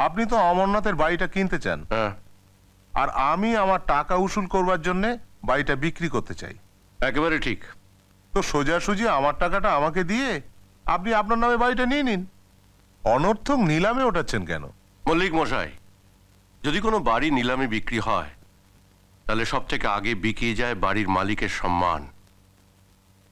আপনি তো অমরনাথের বাড়িটা কিনতে চান, আর আমি আমার টাকা উসুল করবার জন্য বাড়িটা বিক্রি করতে চাই। একেবারে ঠিক। তো সোজাসুজি আমার টাকাটা আমাকে দিয়ে আপনি আপনার নামে বাড়িটা নিয়ে নিন। অনর্থক নিলামে ওঠাচ্ছেন কেন? মল্লিক মশাই, যদি কোনো বাড়ি নিলামে বিক্রি হয় তাহলে সব থেকে আগে বিক্রি যায় বাড়ির মালিকের সম্মান।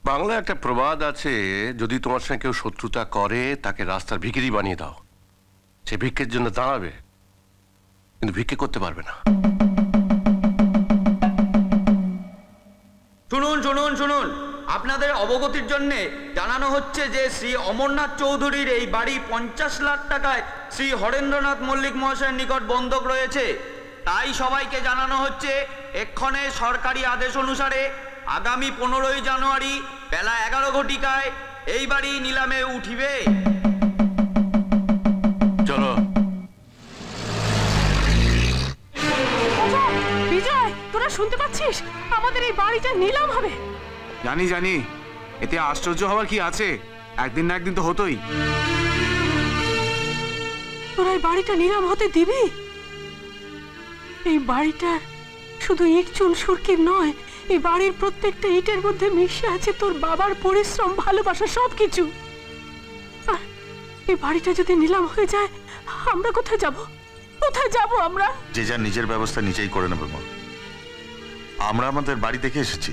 বাংলায় একটা প্রবাদ আছে, যদি তোমার সঙ্গে কেউ শত্রুতা করে তাকে রাস্তার ভিখিরি বানিয়ে দাও। সে ভিক্ষের জন্য দাঁড়াবে কিন্তু ভিক্ষে করতে পারবে না। শুনুন শুনুন শুনুন, আপনাদের অবগতির জন্য জানানো হচ্ছে যে শ্রী অমরনাথ চৌধুরীর এই বাড়ি 50 লাখ টাকায় শ্রী হরেন্দ্রনাথ মল্লিক মহাশয়ের নিকট বন্ধক রয়েছে। তাই সবাইকে জানানো হচ্ছে এক্ষণে সরকারি আদেশ অনুসারে আগামী 15ই জানুয়ারি বেলা 11 ঘটিকায় এই বাড়ি নিলামে উঠিবে। চলো। বিজয়, তোরা শুনতে পাচ্ছিস? আমাদের এই বাড়িটা নিলাম হবে। জানি জানি, এতে আশ্চর্য হওয়ার কি আছে? একদিন না একদিন তো হতোই। তোরা এই বাড়িটা নিলাম হতে দিবি? এই বাড়িটা শুধু ইট চুন সুরকির নয়, এই বাড়ির প্রত্যেকটা ইটের মধ্যে মিশে আছে তোর বাবার পরিশ্রম, ভালোবাসা, সবকিছু। আর এই বাড়িটা যদি নিলাম হয়ে যায়, আমরা কোথায় যাব? কোথায় যাব আমরা? যে যার নিজের ব্যবস্থা নিজেই করে নেবে মা। আমরা আমাদের বাড়ি দেখে এসেছি।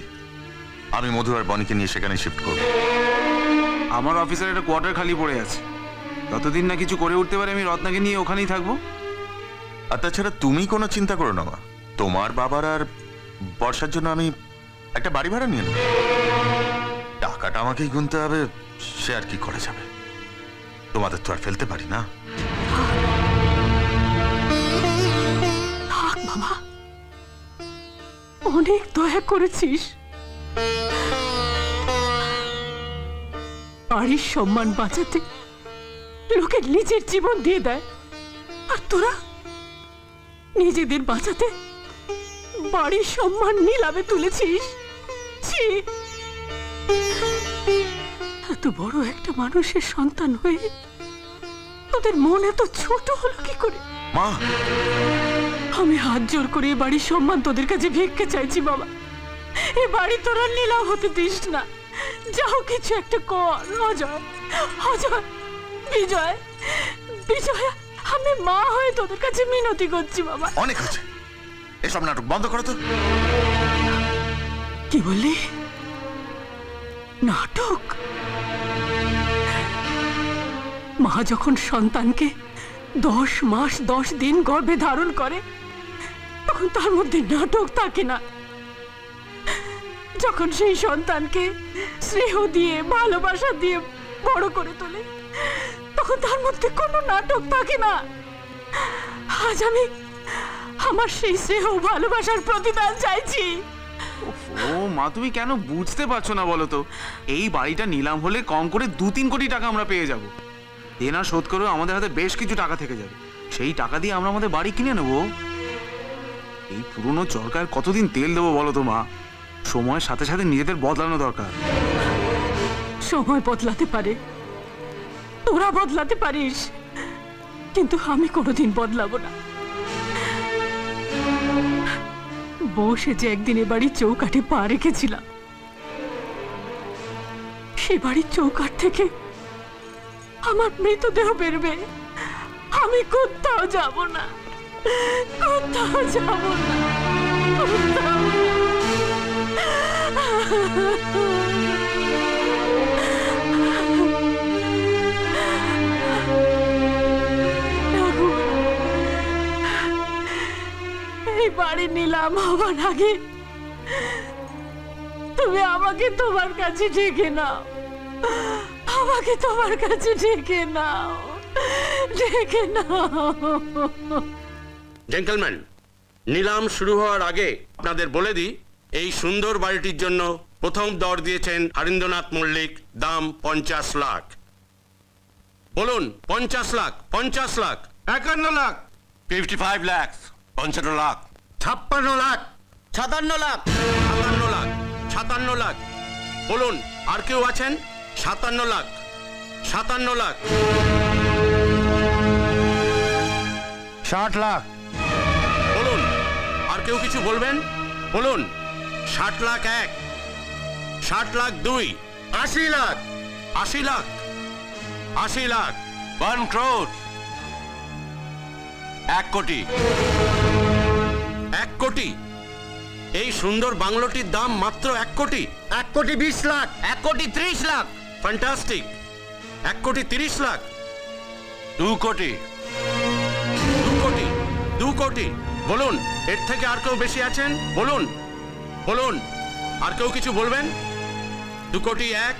আমি মধু আর বনিকে নিয়ে সেখানে শিফট করব। আমার অফিসের একটা কোয়ার্টার খালি পড়ে আছে, যতদিন না কিছু করে উঠতে পারে আমি রত্নাকে নিয়ে ওখানেই থাকবো। আর তাছাড়া তুমি কোনো চিন্তা করো না মা, তোমার বাবার আর বর্ষার জন্য আমি একটা বাড়ি ভাড়া নিয়ে নেব। টাকাটা আমাকেই গুনতে হবে, সে আর কি করা যাবে। তোমাদের তো আর ফেলতে পারি না। থাক বাবা, অনেক দয়া করেছিস। বাড়ির সম্মান বাঁচাতে লোকে নিজের জীবন দিয়ে দেয়, আর তোরা নিজেদের বাঁচাতে বাড়ির সম্মান নিলামে তুলেছিস। এত বড় একটা মানুষের সন্তান হয়ে তোদের মন এত ছোট হলো কি করে? মা, আমি হাত জোর করে এ বাড়ির সম্মান তোদের কাছে ভিক্ষে চাইছি বাবা। এ বাড়ি তোরা নিলাম হতে দিস না। যাও কিছু একটা কর। অজয়, অজয়, বিজয়, বিজয়, আমি মা হয়ে তোদের কাছে মিনতি করছি বাবা। অনেক হয়েছে, এসব নাটক বন্ধ করো তো। কি বললি? নাটক? মা যখন সন্তানকে 10 মাস 10 দিন গর্ভে ধারণ করে তখন তার মধ্যে নাটক থাকে না। যখন সেই সন্তানকে স্নেহ দিয়ে, ভালোবাসা দিয়ে বড় করে তোলে তখন তার মধ্যে কোনো নাটক থাকে না। আজ আমি আমার সেই স্নেহ ভালোবাসার প্রতিদান চাইছি। ও মা, তুমি কেন বুঝতে পারছো না বলো তো? এই বাড়িটা নিলাম হলে কম করে 2-3 কোটি টাকা আমরা পেয়ে যাব। দেনা শোধ করেও আমাদের হাতে বেশ কিছু টাকা থেকে যাবে। সেই টাকা দিয়ে আমরা আমাদের বাড়ি কিনে নেব। এই পুরনো চরকায় কতদিন তেল দেবো বলো তো মা? সময়ের সাথে সাথে নিজেদের বদলানো দরকার। সময় বদলাতে পারে, তোরা বদলাতে পারিস, কিন্তু আমি কোনোদিন বদলাবো না। বসে যে একদিন এ বাড়ির চৌকাঠে পা রেখেছিলাম, সে বাড়ির চৌকাঠ থেকে আমার মৃতদেহ বেরবে। আমি কোথাও যাব না, কোথাও যাব না, কোথাও না। এই বাড়ি নিলাম হবার আগে তুমি আমাকে তোমার কাছে ডেকে নাও, আমাকে তোমার কাছে ডেকে নাও, ডেকে নাও। জেন্টলম্যান, নিলাম শুরু হওয়ার আগে আপনাদের বলে দিই, এই সুন্দর বাড়িটির জন্য প্রথম দর দিয়েছেন হরেন্দ্রনাথ মল্লিক, দাম 50 লাখ। বলুন, 50 লাখ, 50 লাখ, 51 লাখ, 55 লাখ, 55 লাখ, 56 লাখ, 57 লাখ, 57 লাখ, 57 লাখ। বলুন, আর কেউ আছেন? 57 লাখ, 57 লাখ, 60 লাখ। বলুন, আর কেউ কিছু বলবেন? বলুন। 60 লাখ 1, 60 লাখ 2, 80 লাখ, 80 লাখ, 80 লাখ, 1 crore, 1 কোটি। 1 কোটি। এই সুন্দর বাংলোটির দাম মাত্র 1 কোটি। 1 কোটি 20 লাখ, 1 কোটি 30 লাখ। ফ্যান্টাস্টিক। 1 কোটি 30 লাখ, 2 কোটি। 2 কোটি, 2 কোটি। বলুন, এর থেকে আর কেউ বেশি আছেন? বলুন, বলুন, আর কেউ কিছু বলবেন? 2 কোটি 1,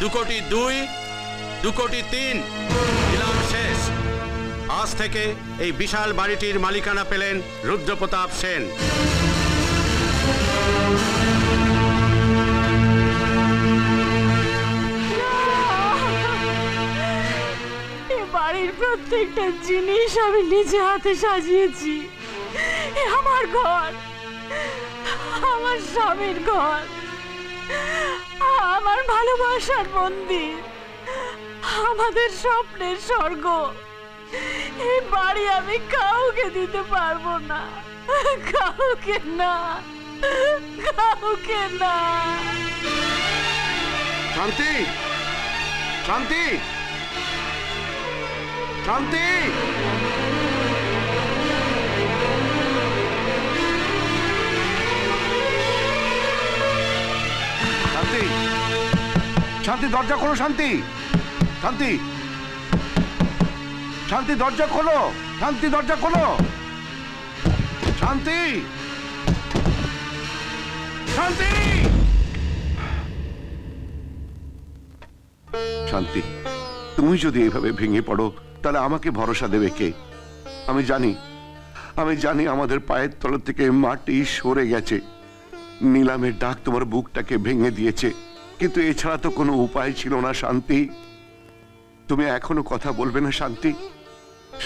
2 কোটি 2, 2 কোটি 3। নিলাম শেষ। আজ থেকে এই বিশাল বাড়িটির মালিকানা পেলেন রুদ্রপ্রতাপ সেন। এ বাড়ির প্রত্যেকটা জিনিস আমি নিজে হাতে সাজিয়েছি। এ আমার ঘর, আমার স্বামীর ঘর, আমার ভালোবাসার মন্দির, আমাদের স্বপ্নের স্বর্গ। এই বাড়ি আমি কাউকে দিতে পারবো না, কাউকে না, কাউকে না। শান্তি, শান্তি, শান্তি। শান্তি, শান্তি, দরজা খোলো। শান্তি, শান্তি, শান্তি, দরজা খোলো। শান্তি, দরজা খোলো। শান্তি, শান্তি। শান্তি, তুমি যদি এইভাবে ভেঙে পড়ো তাহলে আমাকে ভরসা দেবে কে? আমি জানি আমাদের পায়ের তলা থেকে মাটি সরে গেছে। নিলামের ডাক তোমার বুকটাকে ভেঙে দিয়েছে, কিন্তু এছাড়া তো কোনো উপায় ছিল না। শান্তি, তুমি এখনো কথা বলবে না? শান্তি,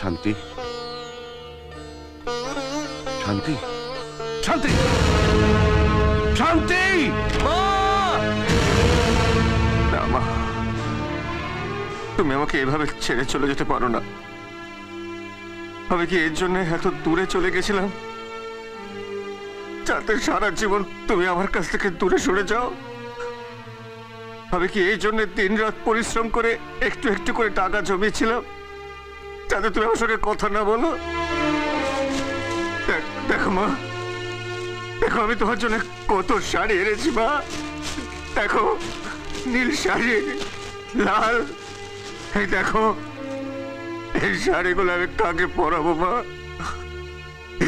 শান্তি, শান্তি, শান্তি, শান্তি। না মা, তুমি আমাকে এভাবে ছেড়ে চলে যেতে পারো না। আমি কি এর জন্য এত দূরে চলে গেছিলাম যাতে সারা জীবন তুমি আমার কাছ থেকে দূরে সরে যাও? আমি কি এই জন্য দিন রাত পরিশ্রম করে একটু একটু করে টাকা জমিয়েছিলাম যাতে তুমি আমার সঙ্গে কথা না বলো? দেখো মা, দেখো আমি তোমার জন্য কত শাড়ি এনেছি মা। দেখো, নীল শাড়ি, লাল। এই দেখো, এই শাড়িগুলো আমি কাকে পরাবো মা?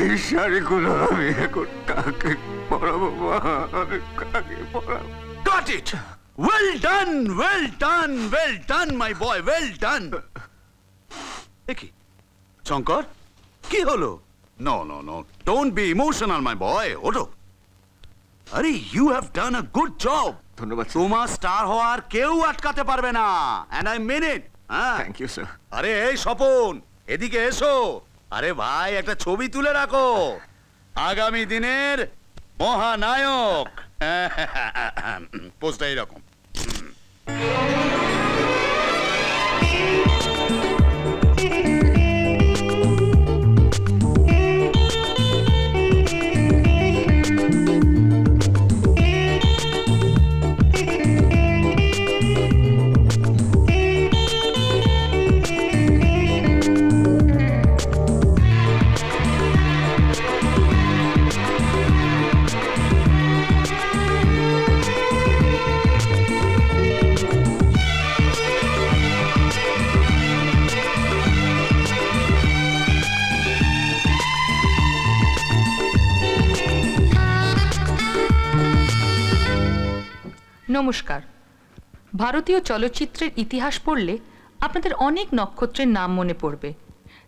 এই শাড়িগুলো আমি এখন কাকে পরাবো মা? আমি কাকে পরাবো? Got it! Well done, well done, well done, my boy, well done.Eki, Shankar, কি হলো? No, no, no, don't be emotional, my boy. ওঠো। আরে, you have done a good job. ধন্যবাদ। তোমার স্টার হওয়ার কেউ আটকাতে পারবে না, and I mean it. Thank you sir. আরে এই স্বপন, এদিকে এসো। আরে ভাই, একটা ছবি তুলে রাখো, আগামী দিনের মহানায়ক। পোস্টটা এইরকম। নমস্কার। ভারতীয় চলচ্চিত্রের ইতিহাস পড়লে আপনাদের অনেক নক্ষত্রের নাম মনে পড়বে।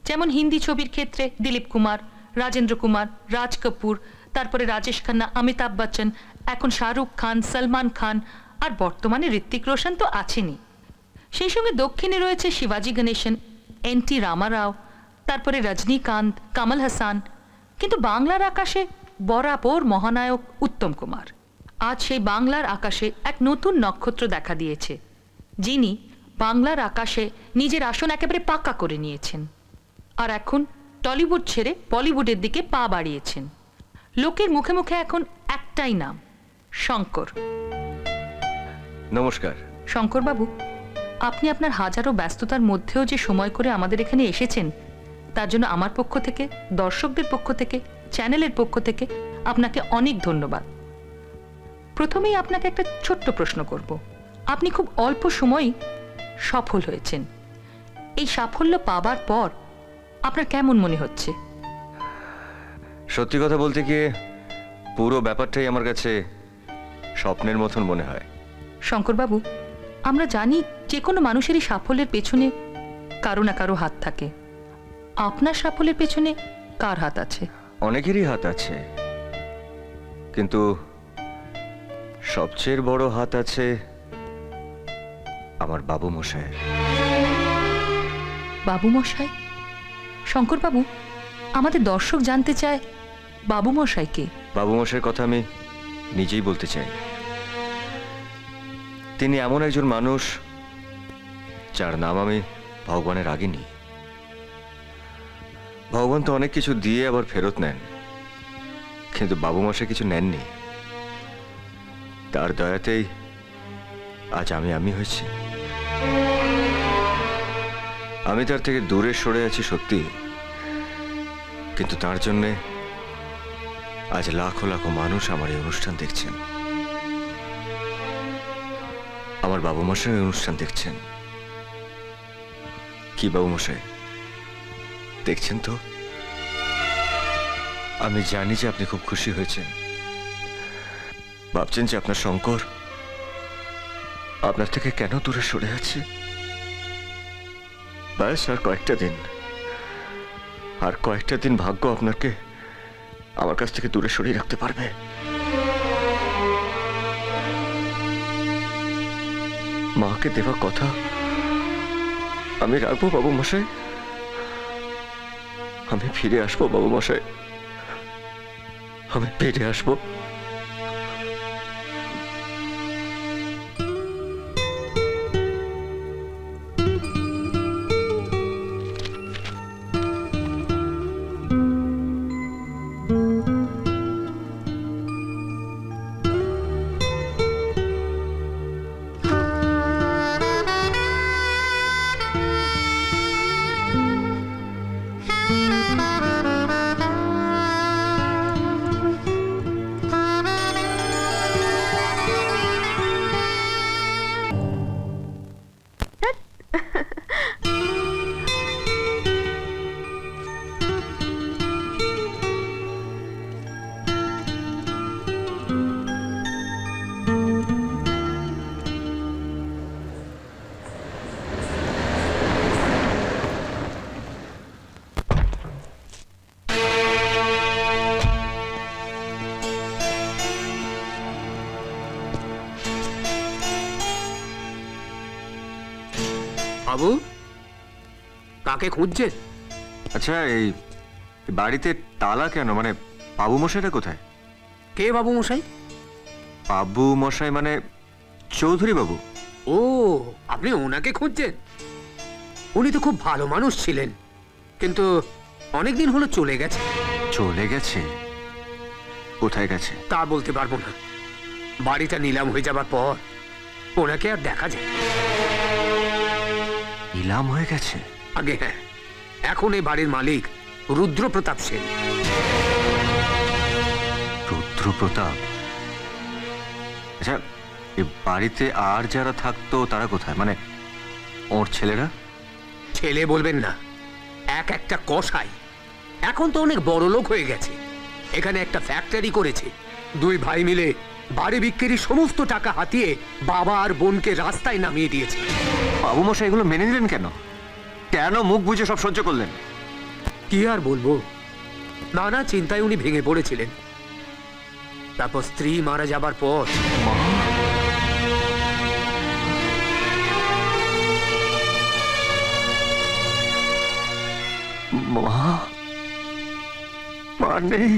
যেমন হিন্দি ছবির ক্ষেত্রে দিলীপ কুমার, রাজেন্দ্র কুমার, রাজ কাপুর, তারপরে রাজেশ খান্না, অমিতাভ বচ্চন, এখন শাহরুখ খান, সলমান খান, আর বর্তমানে ঋত্বিক রোশন তো আছেনই। সেই সঙ্গে দক্ষিণে রয়েছে শিবাজি গণেশন, এন.টি. রামারাও, তারপরে রজনীকান্ত, কমল হাসান। কিন্তু বাংলার আকাশে বরাবর মহানায়ক উত্তম কুমার। আজ সেই বাংলার আকাশে এক নতুন নক্ষত্র দেখা দিয়েছে, যিনি বাংলার আকাশে নিজের আসন একেবারে পাকা করে নিয়েছেন। আর এখন টলিউড ছেড়ে বলিউডের দিকে পা বাড়িয়েছেন। লোকের মুখে মুখে এখন একটাই নাম, শঙ্কর। নমস্কার। শঙ্করবাবু, আপনি আপনার হাজারো ব্যস্ততার মধ্যেও যে সময় করে আমাদের এখানে এসেছেন, তার জন্য আমার পক্ষ থেকে, দর্শকদের পক্ষ থেকে, চ্যানেলের পক্ষ থেকে আপনাকে অনেক ধন্যবাদ। প্রথমেই আপনাকে একটা ছোট্ট প্রশ্ন করব। আপনি খুব অল্প সময়ই সফল হয়েছেন। এই সাফল্য পাবার পর আপনার কেমন মনে হচ্ছে? সত্যি কথা বলতে গিয়ে পুরো ব্যাপারটাই আমার কাছে স্বপ্নের মতন মনে হয়। শঙ্করবাবু, আমরা জানি যে কোনো মানুষেরই সাফল্যের পেছনে কারো না কারো হাত থাকে। আপনার সাফল্যের পেছনে কার হাত আছে? অনেকেরই হাত আছে, কিন্তু সবচেয়ে বড় হাত আছে আমার বাবু মশাইয়ের। বাবু মশাই? শঙ্করবাবু, আমাদের দর্শক জানতে চায় বাবু মশাই কে? বাবু মশাইয়ের কথা আমি নিজেই বলতে চাই। তিনি এমন একজন মানুষ যার নাম আমি ভগবানের আগে নিই। ভগবান তো অনেক কিছু দিয়ে আবার ফেরত নেন, কিন্তু বাবু মশাই কিছু নেননি। তার দয়াতেই আজ আমি হয়েছি। আমি তার থেকে দূরে সরে আছি সত্যি, কিন্তু তার জন্যে আজ লাখো লাখো মানুষ আমার এই অনুষ্ঠান দেখছেন। আমার বাবু মশাই অনুষ্ঠান দেখছেন। কি বাবু মশাই, দেখছেন তো? আমি জানি যে আপনি খুব খুশি হয়েছেন। ভাবছেন যে আপনার শঙ্কর আপনার থেকে কেন দূরে সরে আছে। ব্যাস আর কয়েকটা দিন ভাগ্য আপনাকে আমার কাছ থেকে দূরে সরিয়ে রাখতে পারবে। মাকে দেওয়া কথা আমি রাখবো বাবু মশাই। আমি ফিরে আসবো বাবু মশাই, আমি ফিরে আসবো। বাবু, কাকে খুঁজছেন? আচ্ছা, এই বাড়িতে তালা কেন? মানে বাবু মশাইটা কোথায়? কে বাবু মশাই? বাবু মশাই মানে চৌধুরী বাবু। ও, আপনি ওনাকে খুঁজছেন? উনি তো খুব ভালো মানুষ ছিলেন, কিন্তু অনেকদিন হলো চলে গেছে। চলে গেছে? কোথায় গেছে? তা বলতে পারবো না। বাড়িটা নিলাম হয়ে যাবার পর ওনাকে আর দেখা যায়। নিলাম হয়ে গেছে? আগে হ্যাঁ, এখন এই বাড়ির মালিক রুদ্রপ্রতাপ সেন। রুদ্রপ্রতাপ? আচ্ছা, এই বাড়িতে আর যারা থাকতো তারা কোথায়? মানে ওর ছেলেরা? ছেলে বলবেন না, এক একটা কসাই। এখন তো অনেক বড় লোক হয়ে গেছে। এখানে একটা ফ্যাক্টরি করেছে। দুই ভাই মিলে বাড়ি বিক্রির সমস্ত টাকা হাতিয়ে বাবা আর বোনকে রাস্তায় নামিয়ে দিয়েছে। বাবু মশাই এগুলো মেনে নিলেন কেন? কেন মুখ বুঝে সব সহ্য করলেন? কি আর বলবো, নানা চিন্তায় উনি ভেঙে পড়েছিলেন। তারপর স্ত্রী মারা যাবার পর মা নেই।